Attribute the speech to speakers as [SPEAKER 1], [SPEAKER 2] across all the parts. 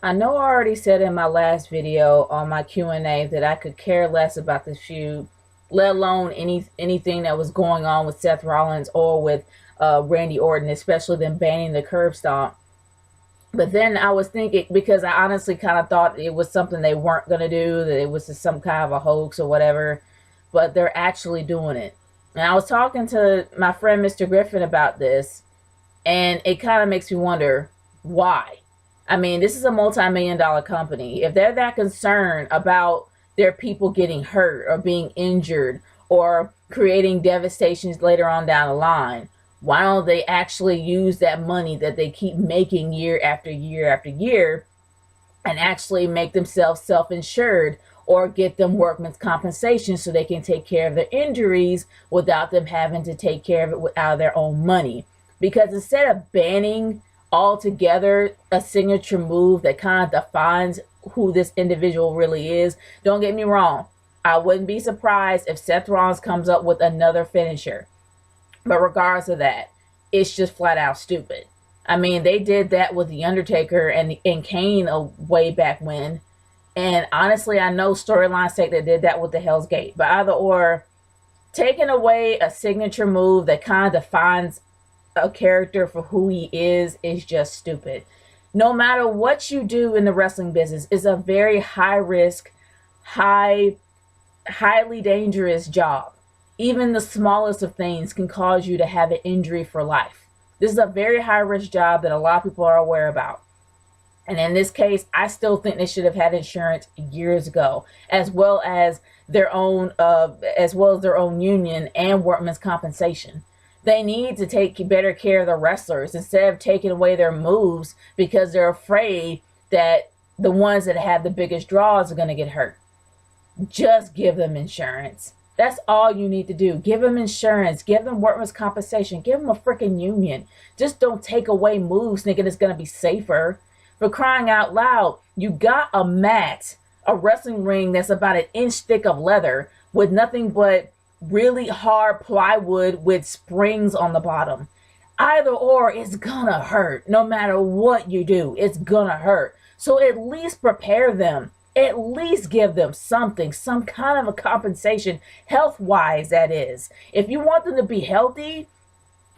[SPEAKER 1] I know I already said in my last video on my Q&A that I could care less about this feud, let alone anything that was going on with Seth Rollins or with Randy Orton, especially them banning the curb stomp. But then I was thinking, because I honestly kind of thought it was something they weren't going to do, that it was just some kind of a hoax or whatever, but they're actually doing it. And I was talking to my friend Mr. Griffin about this, and it kind of makes me wonder why. I mean, this is a multi-million dollar company. If they're that concerned about their people getting hurt or being injured or creating devastations later on down the line, why don't they actually use that money that they keep making year after year after year and actually make themselves self-insured or get them workman's compensation so they can take care of their injuries without them having to take care of it out of their own money? Because instead of banning altogether a signature move that kind of defines who this individual really is, don't get me wrong, I wouldn't be surprised if Seth Rollins comes up with another finisher. But regardless of that, it's just flat out stupid. I mean, they did that with The Undertaker and Kane way back when. And honestly, I know storylines say they did that with the Hell's Gate. But either or, taking away a signature move that kind of defines a character for who he is just stupid. No matter what you do in the wrestling business, it's a very high risk, highly dangerous job. Even the smallest of things can cause you to have an injury for life. This is a very high risk job that a lot of people are aware about. And in this case, I still think they should have had insurance years ago, as well as their own union and workman's compensation. They need to take better care of the wrestlers instead of taking away their moves because they're afraid that the ones that have the biggest draws are going to get hurt. Just give them insurance. That's all you need to do. Give them insurance. Give them workman's compensation. Give them a freaking union. Just don't take away moves thinking it's going to be safer. For crying out loud, you got a mat, a wrestling ring that's about an inch thick of leather with nothing but really hard plywood with springs on the bottom. Either or, it's gonna hurt. No matter what you do, it's gonna hurt. So at least prepare them. At least give them something, some kind of a compensation, health-wise, that is. If you want them to be healthy,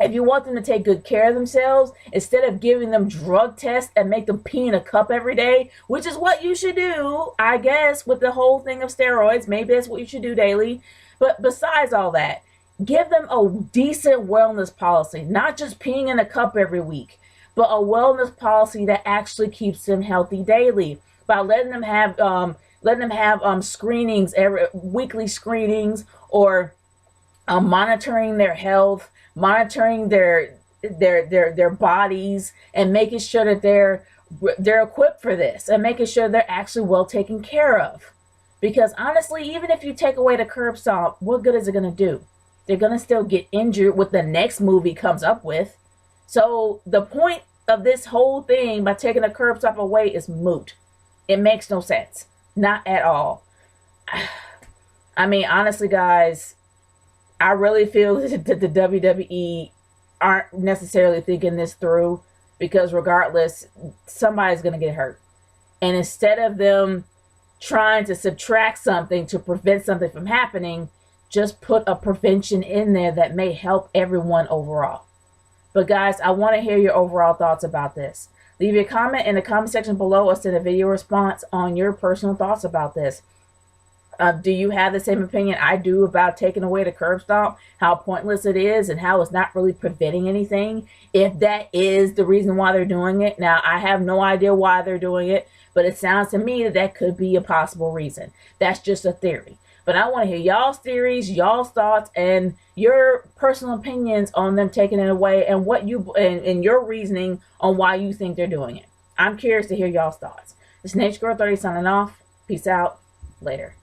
[SPEAKER 1] if you want them to take good care of themselves, instead of giving them drug tests and make them pee in a cup every day, which is what you should do, I guess, with the whole thing of steroids, maybe that's what you should do daily. But besides all that, give them a decent wellness policy, not just peeing in a cup every week, but a wellness policy that actually keeps them healthy daily by letting them have screenings, weekly screenings, or monitoring their health, monitoring their bodies, and making sure that they're equipped for this, and making sure they're actually well taken care of. Because honestly, even if you take away the curb stomp, what good is it going to do? They're going to still get injured with the next movie comes up with. So the point of this whole thing by taking the curb stomp away is moot. It makes no sense. Not at all. I mean, honestly, guys, I really feel that the WWE aren't necessarily thinking this through, because regardless, somebody's going to get hurt. And instead of them trying to subtract something to prevent something from happening, just put a prevention in there that may help everyone overall. But guys, I want to hear your overall thoughts about this. Leave your comment in the comment section below or send a video response on your personal thoughts about this. Do you have the same opinion I do about taking away the curb stomp, how pointless it is, and how it's not really preventing anything, if that is the reason why they're doing it? Now, I have no idea why they're doing it, but it sounds to me that that could be a possible reason. That's just a theory. But I want to hear y'all's theories, y'all's thoughts, and your personal opinions on them taking it away, and what you and your reasoning on why you think they're doing it. I'm curious to hear y'all's thoughts. This is Nature Girl 30 signing off. Peace out. Later.